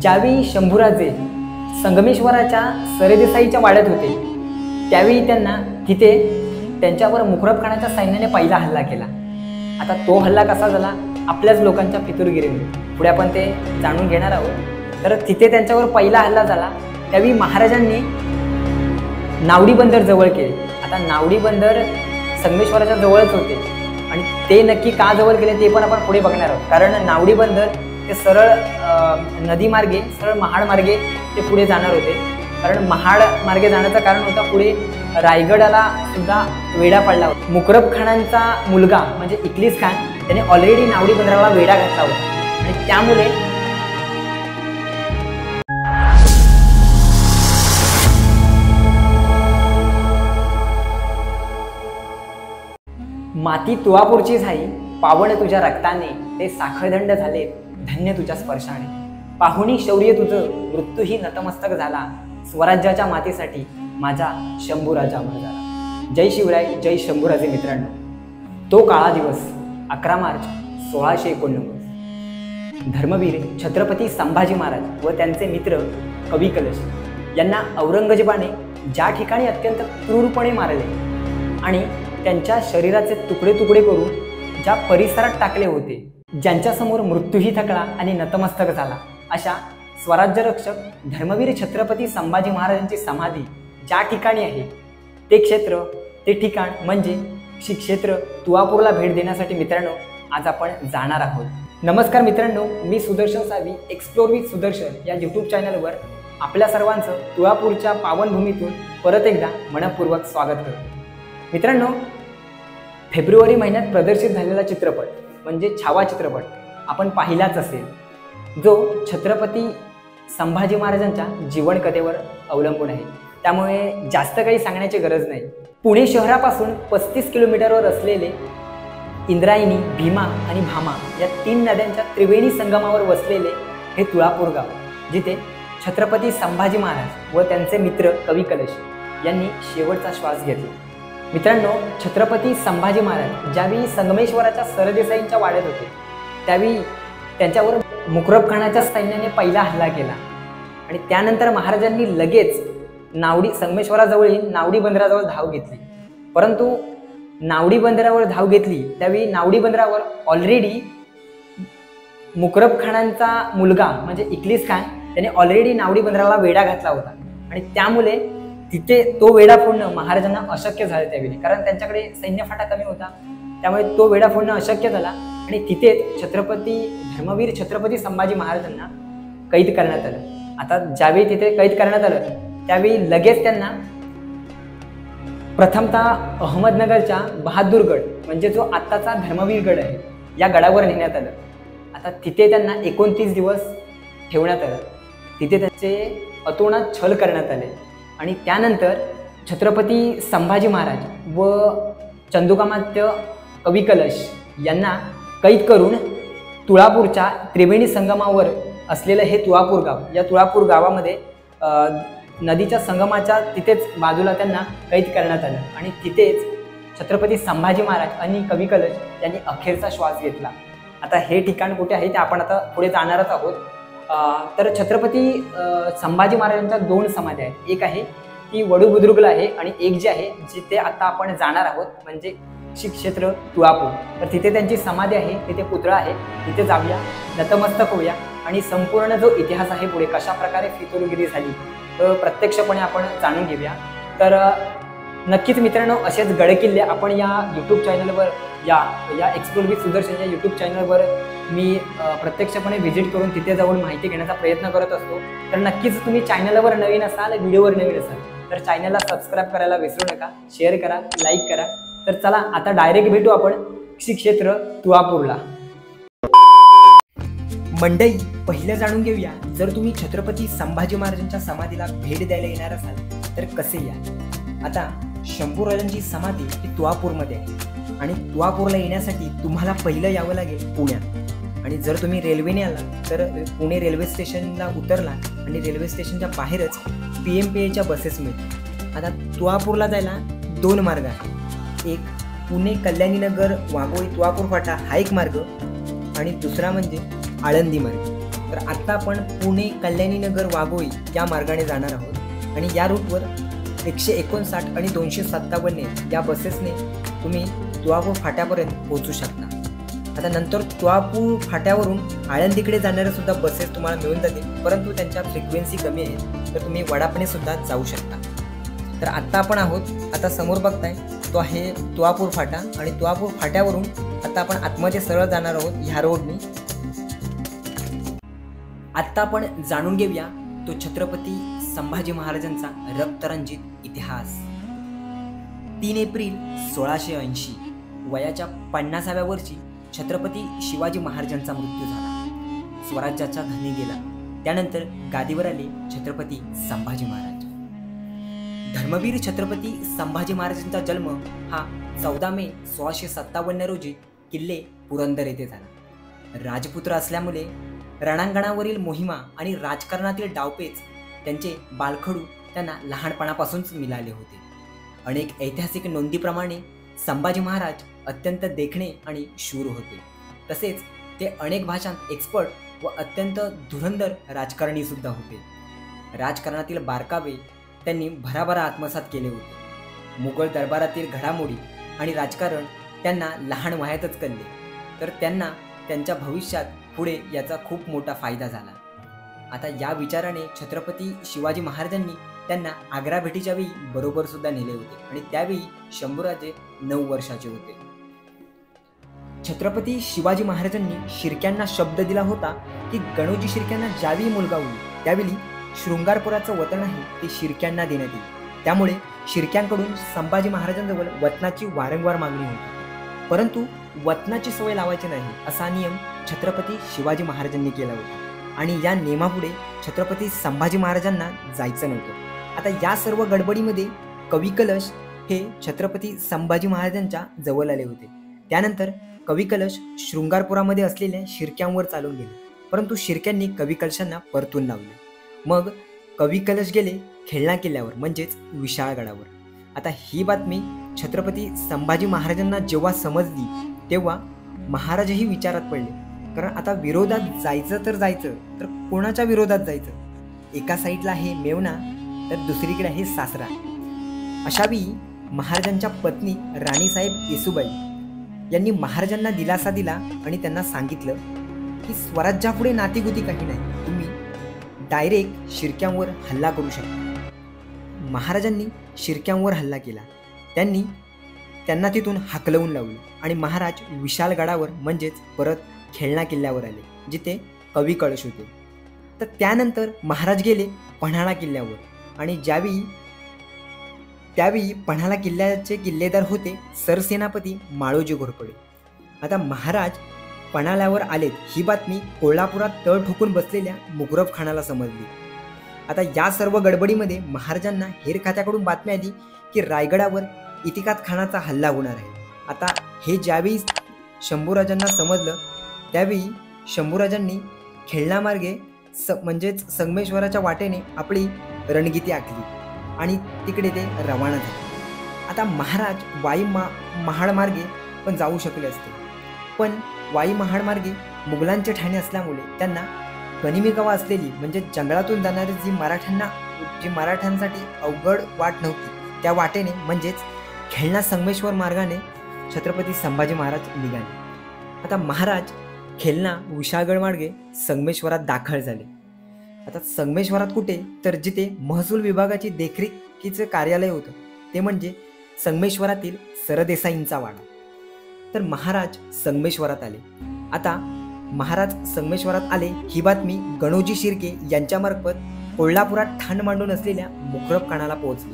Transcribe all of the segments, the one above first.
ज्यावेळी शंभूराजे संगमेश्वराच्या सरदेसाईच्या वाड्यात होते त्यावेळी त्यांना तिथे त्यांच्यावर मुकरबखानाच्या सैन्याने पहिला हल्ला केला। आता तो हल्ला कसा झाला आपल्याच लोकांच्या फितुरगिरीने पुढे आपण ते जाणून घेणार आहोत। तर तिथे त्यांच्यावर पहिला हल्ला झाला त्यावेळी महाराजांनी नावडी बंदर जवळ केले। आता नावडी बंदर संगमेश्वराच्या जवळच होते आणि ते नक्की का जवळ केले ते पण आपण पुढे बघणार आहोत, कारण नावडी बंदर ते सरळ नदी मार्गे सरळ महाड मार्गे ते पुढे जाणार होते। कारण महाड मार्गे जाण्याचं कारण होता पुढे रायगडाला सुद्धा वेढा पडला होता। मुकरबखानांचा मुलगा म्हणजे इखलीस खान त्याने ऑलरेडी नावडी बंदराला वेढा घातला होता आणि त्यामुळे माती तुळापूरची झाई पावन तुझ्या रक्ताने, ते साखळदंड झाले धन्य तुझ्या स्पर्शाने। पाहुणी शौर्य तुझं मृत्यूही नतमस्तक झाला, स्वराज्याच्या मातीसाठी माझा शंभूराजा अमर झाला। जय शिवराय, जय शंभूराजे मित्रांनो। तो काळा दिवस 11 मार्च 1689 धर्मवीर छत्रपती संभाजी महाराज व त्यांचे मित्र कवी कलश यांना औरंगजेबाने ज्या ठिकाणी अत्यंत क्रूरपणे मारले आणि त्यांच्या शरीराचे तुकडे तुकडे करून ज्या परिसरात टाकले होते, ज्यांच्यासमोर मृत्यूही थकला आणि नतमस्तक झाला, अशा स्वराज्यरक्षक धर्मवीर छत्रपती संभाजी महाराजांची समाधी ज्या ठिकाणी आहे ते क्षेत्र ते ठिकाण म्हणजे श्री क्षेत्र तुळापूरला भेट देण्यासाठी मित्रांनो आज आपण जाणार आहोत। नमस्कार मित्रांनो, मी सुदर्शन सावी एक्सप्लोर विथ सुदर्शन या यूट्यूब चॅनलवर आपल्या सर्वांचं तुळापूरच्या पावनभूमीतून परत एकदा मनपूर्वक स्वागत करतो। मित्रांनो, फेब्रुवारी महिन्यात प्रदर्शित झालेला चित्रपट म्हणजे छावा चित्रपट आपण पाहिलाच असेल, जो छत्रपती संभाजी महाराजांच्या जीवनकथेवर अवलंबून आहे। त्यामुळे जास्त काही सांगण्याची गरज नाही। पुणे शहरापासून 35 किलोमीटरवर असलेले इंद्रायणी, भीमा आणि भामा या 3 नद्यांच्या त्रिवेणी संगमावर वसलेले हे तुळापूर गाव, जिथे छत्रपती संभाजी महाराज व त्यांचे मित्र कवी कलश यांनी शेवटचा श्वास घेतला। मित्रांनो, छत्रपती संभाजी महाराज ज्यावेळी संगमेश्वराच्या सरदेसाईंच्या वाड्यात होते त्यावेळी त्यांच्यावर मुकरबखानाच्या सैन्याने पहिला हल्ला केला आणि त्यानंतर महाराजांनी लगेच संगमेश्वराजवळील नावडी बंदराजवळ धाव घेतली। परंतु नावडी बंदरावर धाव घेतली त्यावेळी नावडी बंदरावर ऑलरेडी मुकरबखानांचा मुलगा म्हणजे इखलीस खान त्याने ऑलरेडी नावडी बंदराला वेढा घातला होता आणि त्यामुळे तिथे तो वेढा फोडणं महाराजांना अशक्य झालं त्यावेळी, कारण त्यांच्याकडे सैन्यफाटा कमी होता। त्यामुळे तो वेढा फोडणं अशक्य झाला आणि तिथेच धर्मवीर छत्रपती संभाजी महाराजांना कैद करण्यात आलं। आता ज्यावेळी तिथे कैद करण्यात आलं त्यावेळी लगेच त्यांना प्रथमतः अहमदनगरच्या बहादूरगड म्हणजे जो आत्ताचा धर्मवीरगड आहे या गडावर नेण्यात आलं। आता तिथे त्यांना 29 दिवस ठेवण्यात आलं। तिथे त्यांचे अतोनात छल करण्यात आले आणि त्यानंतर छत्रपती संभाजी महाराज व चंदुकामात्य कवी कलश यांना कैद करून तुळापूरच्या त्रिवेणी संगमावर असलेलं हे तुळापूर गाव, या तुळापूर गावामध्ये नदीच्या संगमाच्या तिथेच बाजूला त्यांना कैद करण्यात आलं आणि तिथेच छत्रपती संभाजी महाराज आणि कवी कलश यांनी अखेरचा श्वास घेतला। आता हे ठिकाण कुठे आहे ते आपण आता पुढे जाणारच आहोत। तर छत्रपती संभाजी महाराजांच्या 2 समाध्या आहेत, एक आहे ती वडूबुद्रुकला आहे आणि एक जी आहे जिथे आता आपण जाणार आहोत म्हणजे श्री क्षेत्र तुळापूर। तर तिथे त्यांची समाधी आहे, तिथे पुतळा आहे, तिथे जाऊया, नतमस्तक होऊया आणि संपूर्ण जो इतिहास आहे पुढे कशा प्रकारे फितुरगिरी झाली तर प्रत्यक्षपणे आपण जाणून घेऊया। तर नक्कीच मित्रांनो, असेच गडकिल्ले आपण या यूट्यूब चॅनलवर या एक्सप्लोर विथ सुदर्शन या यूट्यूब चॅनलवर मी प्रत्यक्षपणे व्हिजिट करून तिथे जाऊन माहिती घेण्याचा प्रयत्न करत असतो। तर नक्कीच तुम्ही चॅनलवर नवीन असाल, व्हिडिओवर नवीन असाल तर चॅनलला सबस्क्राईब करायला विसरू नका, शेअर करा, लाईक करा। तर चला आता डायरेक्ट भेटू आपण श्री क्षेत्र तुळापूरला। मंडई, पहिलं जाणून घेऊया, जर तुम्ही छत्रपती संभाजी महाराजांच्या समाधीला भेट द्यायला येणार असाल तर कसे या। आता शंभूराजांची समाधी ही तुळापूरमध्ये आहे आणि तुळापूरला येण्यासाठी तुम्हाला पहिलं यावं लागेल पुण्यात आणि जर तुम्ही रेल्वेने आला तर पुणे रेल्वे स्टेशनला उतरला आणि रेल्वे स्टेशनच्या बाहेरच PMPAच्या बसेस मिळतात। आता तुळापूरला जायला 2 मार्ग आहेत, एक पुणे कल्याणीनगर वाघोळी तुळापूर फाटा हा एक मार्ग आणि दुसरा म्हणजे आळंदी मार्ग। तर आता आपण पुणे कल्याणीनगर वाघोळी या मार्गाने जाणार आहोत आणि या रूटवर 159 आणि 257 या बसेसने तुम्ही तुळापूर फाट्यापर्यंत पोहोचू शकता. आता नंतर तुळापूर फाट्यावरून आळंदीकडे जाणाऱ्या सुद्धा बसेस तुम्हाला मिळून जातील, परंतु त्यांच्या फ्रिक्वेन्सी कमी आहे, तर तुम्ही वडापने सुद्धा जाऊ शकता. तर आत्ता आपण आहोत, आता समोर बघताय तो आहे तुळापूर फाटा आणि तुळापूर फाट्यावरून आता आपण आतमध्ये सरळ जाणार आहोत ह्या रोडनी. आत्ता आपण जाणून घेऊया तो छत्रपती संभाजी महाराजांचा रक्तरंजित इतिहास. 3 एप्रिल 1680 वयाच्या 50व्या वर्षी छत्रपती शिवाजी महाराजांचा मृत्यू झाला. स्वराज्याचा धनी गेला. त्यानंतर गादीवर आले छत्रपती संभाजी महाराज. धर्मवीर छत्रपती संभाजी महाराजांचा जन्म हा 14 मे 1657 रोजी किल्ले पुरंदर येथे झाला. राजपुत्र असल्यामुळे रणांगणावरील मोहिमा आणि राजकारणातील डावपेच त्यांचे बालखडू त्यांना लहानपणापासूनच मिळाले होते. अनेक ऐतिहासिक नोंदीप्रमाणे संभाजी महाराज अत्यंत देखणे आणि शूर होते. तसेच ते अनेक भाषांत एक्सपर्ट व अत्यंत धुरंधर राजकारणी सुद्धा होते. राजकारणातील बारकावे त्यांनी भराभरा आत्मसात केले होते. मुघल दरबारातील घडामोडी आणि राजकारण त्यांना लहान वयातच कळले, तर त्यांना त्यांच्या भविष्यात पुढे याचा खूप मोठा फायदा झाला. आता या विचाराने छत्रपती शिवाजी महाराजांनी त्यांना आग्रा भेटीच्या वेळी बरोबर सुद्धा नेले होते आणि त्यावेळी शंभूराजे 9 वर्षाचे होते. छत्रपती शिवाजी महाराजांनी शिर्क्यांना शब्द दिला होता की गणोजी शिर्क्यांना ज्यावेळी मुलगा होईल त्यावेळी शृंगारपुराचं वतन आहे ते शिर्क्यांना देण्यात येईल. त्यामुळे शिर्क्यांकडून संभाजी महाराजांजवळ वतनाची वारंवार मागणी होती, परंतु वतनाची सवय लावायची नाही असा नियम छत्रपती शिवाजी महाराजांनी केला होता आणि या नियमापुढे छत्रपती संभाजी महाराजांना जायचं नव्हतं. आता या सर्व गडबडीमध्ये कवी कलश हे छत्रपती संभाजी महाराजांच्या जवळ आले होते. त्यानंतर कवी कलश शृंगारपुरामध्ये असलेल्या शिर्क्यांवर चालून गेले, परंतु शिर्क्यांनी कवी कलशांना परतून लावले. मग कवी कलश गेले खेळणा किल्ल्यावर म्हणजेच विशाळगडावर. आता ही बातमी छत्रपती संभाजी महाराजांना जेव्हा समजली तेव्हा महाराजही विचारात पडले, कारण आता विरोधात जायचं तर कोणाच्या विरोधात जायचं? एका साईडला आहे मेवना तर दुसरीकडे आहे सासरा. अशावेळी महाराजांच्या पत्नी राणीसाहेब येसुबाई यांनी महाराजांना दिलासा दिला आणि त्यांना सांगितलं की स्वराज्यापुढे नातीगुती काही नाही, तुम्ही डायरेक्ट शिर्क्यांवर हल्ला करू शकता. महाराजांनी शिर्क्यांवर हल्ला केला. त्यांना तिथून हाकलवून लावलं आणि महाराज विशाळगडावर म्हणजेच परत खेळणा किल्ल्यावर आले, जिथे कवी कलश होते. तर त्यानंतर महाराज गेले पन्हाळा किल्ल्यावर आणि त्यावेळी पन्हाळा किल्ल्याचे किल्लेदार होते सरसेनापती माळोजी घोरपडे. आता महाराज पन्हाळ्यावर आलेत ही बातमी कोल्हापुरात तळ ठोकून बसलेल्या मुकरब खानाला समजली. आता या सर्व गडबडीमध्ये महाराजांना हेर खात्याकडून बातमी आली की रायगडावर इतिकात खानाचा हल्ला होणार आहे. आता हे ज्यावेळी शंभूराजांना समजलं त्यावेळी शंभूराजांनी खेळण्यामार्गे म्हणजेच संगमेश्वराच्या वाटेने आपली रणगीती आखली आणि तिकडे ते रवाना झाले. आता महाराज महाडमार्गे पण जाऊ शकले असते, पण महाडमार्गे मुघलांचे ठाणे असल्यामुळे त्यांना गनिमी असलेली म्हणजे जंगलातून जाणारी जी मराठ्यांसाठी अवघड वाट नव्हती त्या वाटेने म्हणजेच खेळणा संगमेश्वर मार्गाने छत्रपती संभाजी महाराज निघाले. आता महाराज खेळणा विशाळगड मार्गे संगमेश्वरात दाखल झाले. आता संगमेश्वरात कुठे तर जिथे महसूल विभागाची देखरेखीचे कार्यालय होतं ते म्हणजे संगमेश्वरातील सरदेसाईंचा वाडा. तर महाराज संगमेश्वरात आले. आता महाराज संगमेश्वरात आले ही बातमी गणोजी शिर्के यांच्यामार्फत कोल्हापुरात ठाण मांडून असलेल्या मुकरब खानाला पोहोचली.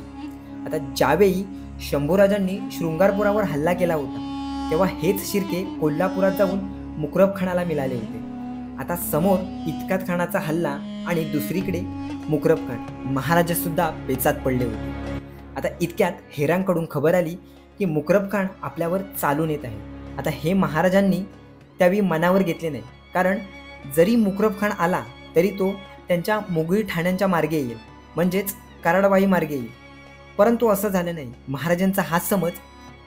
आता ज्यावेळी शंभूराजांनी शृंगारपुरावर हल्ला केला होता तेव्हा हेच शिर्के कोल्हापुरात जाऊन मुकरब खानाला मिळाले होते. आता समोर इतिकात खानाचा हल्ला आणि दुसरीकडे मुकरब खान महाराज सुद्धा पेचात पडले होते. आता इतक्यात हेरांकडून खबर आली की मुकरब खान आपल्यावर चालून येत आहे. आता हे महाराजांनी त्यावेळी मनावर घेतले नाही, कारण जरी मुकरब खान आला तरी तो त्यांच्या मोगळी ठाण्यांच्या मार्गे येईल म्हणजेच कराडवाई मार्गे येईल, परंतु असं झालं नाही. महाराजांचा हा समज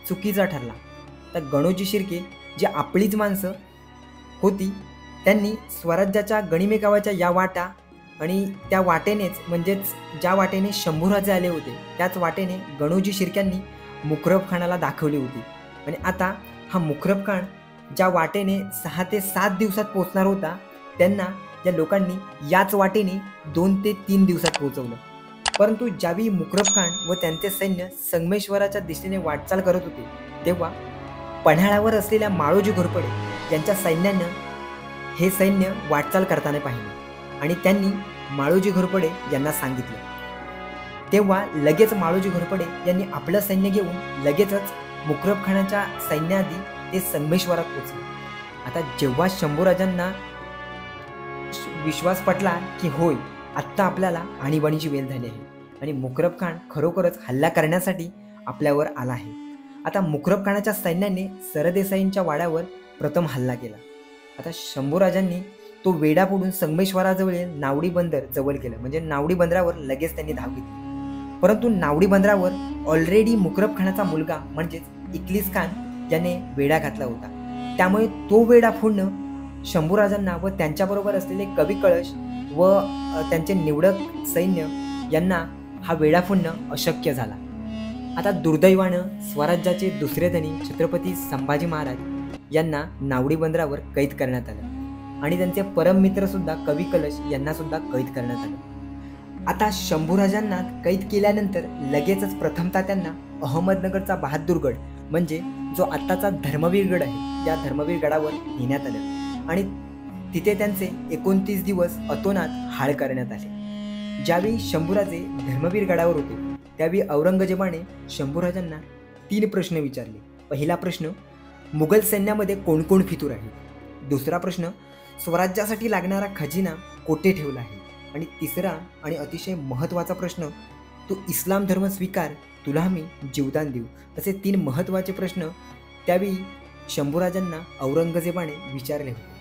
चुकीचा ठरला. तर गणोजी शिर्के जी आपलीच माणसं होती त्यांनी स्वराज्याच्या गणिमे गावाच्या या वाटा आणि त्या वाटेनेच म्हणजेच ज्या वाटेने शंभूराजे आले होते त्याच वाटेने गणोजी शिर्क्यांनी मुकरब खानाला दाखवली होती. आणि आता हा मुकरब खान ज्या वाटेने 6 ते 7 दिवसात पोहोचणार होता त्यांना या लोकांनी याच वाटेने 2 ते 3 दिवसात पोहोचवलं. परंतु ज्यावेळी मुकरब खान व त्यांचे सैन्य संगमेश्वराच्या दिशेने वाटचाल करत होते तेव्हा पन्हाळ्यावर असलेल्या माळोजी घोरपडे यांच्या सैन्यानं हे सैन्य वाटचाल करताना पाहिले आणि त्यांनी माळोजी घोरपडे यांना सांगितलं. तेव्हा लगेच माळोजी घोरपडे यांनी आपलं सैन्य घेऊन लगेचच मुकरब खानाच्या सैन्याआधी ते संगमेश्वरात पोहोचले. आता जेव्हा शंभूराजांना विश्वास पटला की होय आत्ता आपल्याला आणीबाणीची वेळ झाली आहे आणि मुकरब खान खरोखरच हल्ला करण्यासाठी आपल्यावर आला आहे. आता मुकरब खानाच्या सैन्याने सरदेसाईंच्या वाड्यावर प्रथम हल्ला केला. आता शंभूराजांनी तो वेढा फोडून संगमेश्वराजवळील नावडी बंदर जवळ केलं. म्हणजे नावडी बंदरावर लगेच त्यांनी धाव घेतली. परंतु नावडी बंदरावर ऑलरेडी मुकरब खानाचा मुलगा म्हणजेच इक्लिस खान याने वेढा घातला होता. त्यामुळे तो वेढा फोडणं शंभूराजांना व त्यांच्याबरोबर असलेले कवी कळश व त्यांचे निवडक सैन्य यांना हा वेढा फोडणं अशक्य झाला. आता दुर्दैवानं स्वराज्याचे दुसरे धनी छत्रपती संभाजी महाराज यांना नावडी बंदरावर कैद करण्यात आलं आणि त्यांचे परम मित्रसुद्धा कवी कलश यांनासुद्धा कैद करण्यात आलं. आता शंभूराजांना कैद केल्यानंतर लगेचच प्रथमतः त्यांना अहमदनगरचा बहादूरगड म्हणजे जो आत्ताचा धर्मवीर गड आहे या धर्मवीर गडावर नेण्यात आलं आणि तिथे त्यांचे 29 दिवस अतोनात हाळ करण्यात आले. ज्यावेळी शंभूराजे धर्मवीर गडावर होते त्यावेळी औरंगजेबाने शंभूराजांना 3 प्रश्न विचारले. पहिला प्रश्न, मुघल सैन्यामध्ये कोण कोण फितूर आहे. दुसरा प्रश्न, स्वराज्यासाठी लागणारा खजिना कोठे ठेवला आहे. आणि तिसरा आणि अतिशय महत्त्वाचा प्रश्न, तू इस्लाम धर्म स्वीकार, तुला मी जीवदान देऊ. असे 3 महत्त्वाचे प्रश्न त्यावेळी शंभूराजांना औरंगजेबाने विचारले होते.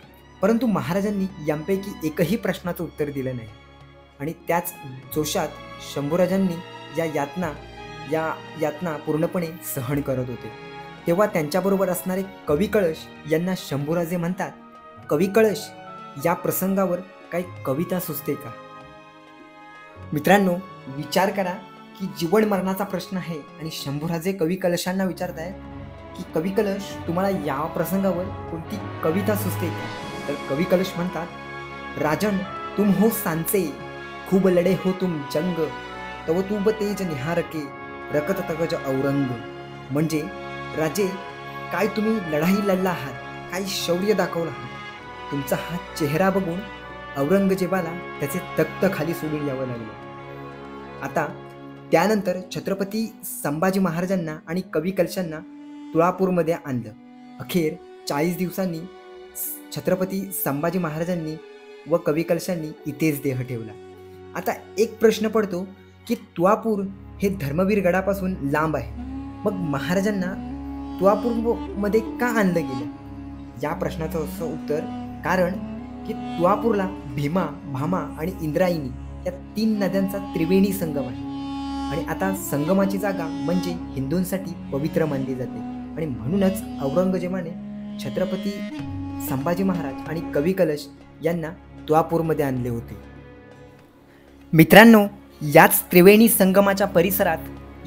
परंतु महाराजांनी यांपैकी एकही प्रश्नाचं उत्तर दिलं नाही आणि त्याच जोशात शंभूराजांनी या यातना पूर्णपणे सहन करत होते. तेव्हा त्यांच्याबरोबर असणारे कवी कळश यांना शंभूराजे म्हणतात, कवी कळश, या प्रसंगावर काही कविता सुचते का. मित्रांनो, विचार करा की जीवन मरणाचा प्रश्न आहे आणि शंभूराजे कवी कलशांना विचारतायत की कवी कलश, तुम्हाला या प्रसंगावर कोणती कविता सुचते का. तर कवी कलश म्हणतात, राजन तुम हो सांचे, खूब लढे हो तुम जंग, तव तूब तेज निहारके, रकत तगज औरंग. म्हणजे राजे, काय तुम्ही लढाई लढला आहात, काय शौर्य दाखवलं आहात. तुमचा हा चेहरा बघून औरंगजेबाला त्याचे तख्त खाली सोडून यावं लागलं. आता त्यानंतर छत्रपती संभाजी महाराजांना आणि कवी कलशांना तुळापूरमध्ये आणलं. अखेर 40 दिवसांनी छत्रपती संभाजी महाराजांनी व कवी कलशांनी इथेच देह ठेवला. आता एक प्रश्न पडतो की तुळापूर हे धर्मवीर गडापासून लांब आहे, मग महाराजांना तुळापूरमध्ये का आणलं गेलं. या प्रश्नाचं असं उत्तर, कारण की तुळापूरला भीमा, भामा आणि इंद्रायणी या 3 नद्यांचा त्रिवेणी संगम आहे आणि आता संगमाची जागा म्हणजे हिंदूंसाठी पवित्र मानली जाते आणि म्हणूनच औरंगजेबाने छत्रपती संभाजी महाराज आणि कवी कलश यांना तुळापूरमध्ये आणले होते. मित्रांनो, याच त्रिवेणी संगमाच्या परिसरात,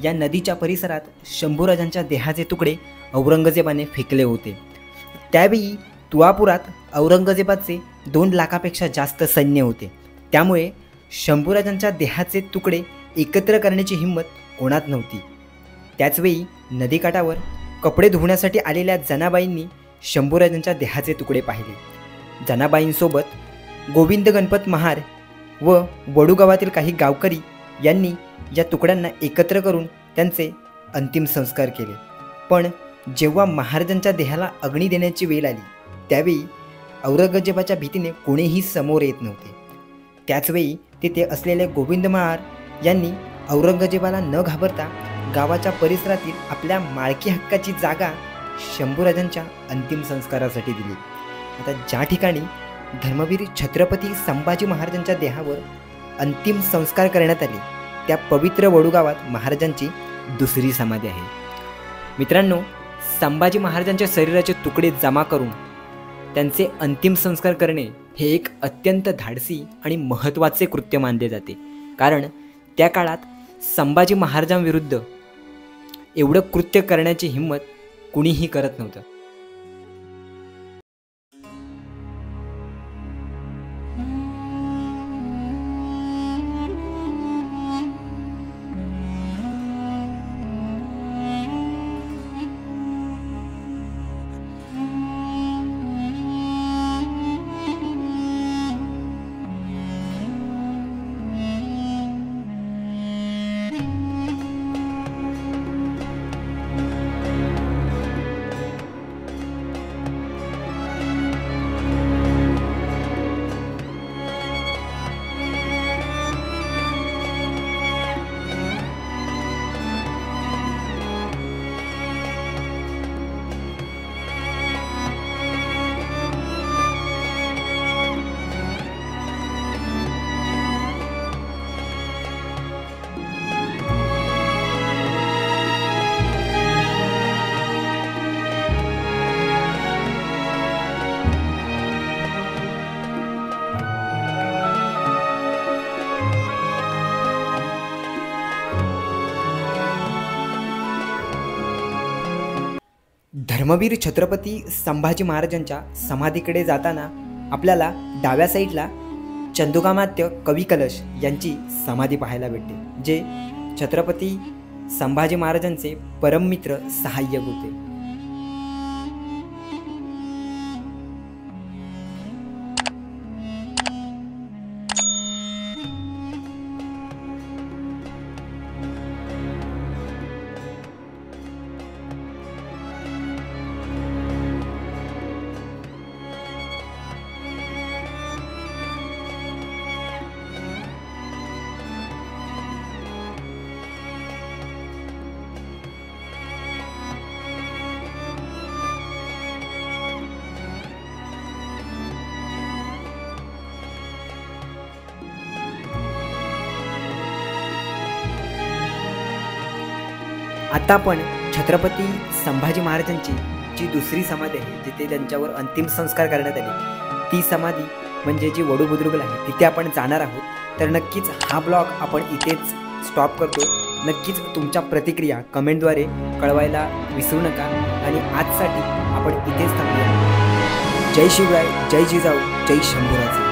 या नदीच्या परिसरात शंभूराजांच्या देहाचे तुकडे औरंगजेबाने फेकले होते. त्यावेळी तुळापुरात औरंगजेबाचे 2 लाखापेक्षा जास्त सैन्य होते. त्यामुळे शंभूराजांच्या देहाचे तुकडे एकत्र करण्याची हिंमत कोणात नव्हती. त्याचवेळी नदीकाठावर कपडे धुण्यासाठी आलेल्या जनाबाईंनी शंभूराजांच्या देहाचे तुकडे पाहिले. जनाबाईंसोबत गोविंद गणपत महार व वडूगावातील काही गावकरी यांनी या तुकड्यांना एकत्र करून त्यांचे अंतिम संस्कार केले. पण जेव्हा महाराजांच्या देहाला अग्नी देण्याची वेळ आली त्यावेळी औरंगजेबाच्या भीतीने कोणीही समोर येत नव्हते. त्याचवेळी तिथे असलेले गोविंद महार यांनी औरंगजेबाला न घाबरता गावाच्या परिसरातील आपल्या मालकी हक्काची जागा शंभूराजांच्या अंतिम संस्कारासाठी दिली. आता ज्या ठिकाणी धर्मवीर छत्रपती संभाजी महाराजांच्या देहावर अंतिम संस्कार करण्यात आले त्या पवित्र वडूगावात महाराजांची दुसरी समाधी आहे. मित्रांनो, संभाजी महाराजांच्या शरीराचे तुकडे जमा करून त्यांचे अंतिम संस्कार करणे हे एक अत्यंत धाडसी आणि महत्त्वाचे कृत्य मानले जाते, कारण त्या काळात संभाजी महाराजांविरुद्ध एवढं कृत्य करण्याची हिंमत कुणीही करत नव्हतं. धर्मवीर छत्रपती संभाजी महाराजांच्या समाधीकडे जाताना आपल्याला डाव्या साईडला चंदुकामात्य कवी कलश यांची समाधी पाहायला भेटते, जे छत्रपती संभाजी महाराजांचे परममित्र सहाय्यक होते. आता आपण छत्रपती संभाजी महाराजांची जी दुसरी समाधी आहे, जिथे त्यांच्यावर अंतिम संस्कार करण्यात आले, ती समाधी म्हणजे जी वडू बुद्रुकला आहे, तिथे आपण जाणार आहोत. तर नक्कीच हा ब्लॉग आपण इथेच स्टॉप करतो. नक्कीच तुमच्या प्रतिक्रिया कमेंटद्वारे कळवायला विसरू नका आणि आजसाठी आपण इथेच थांबूया. जय शिवराय, जय जिजाऊ, जय शंभूराजे.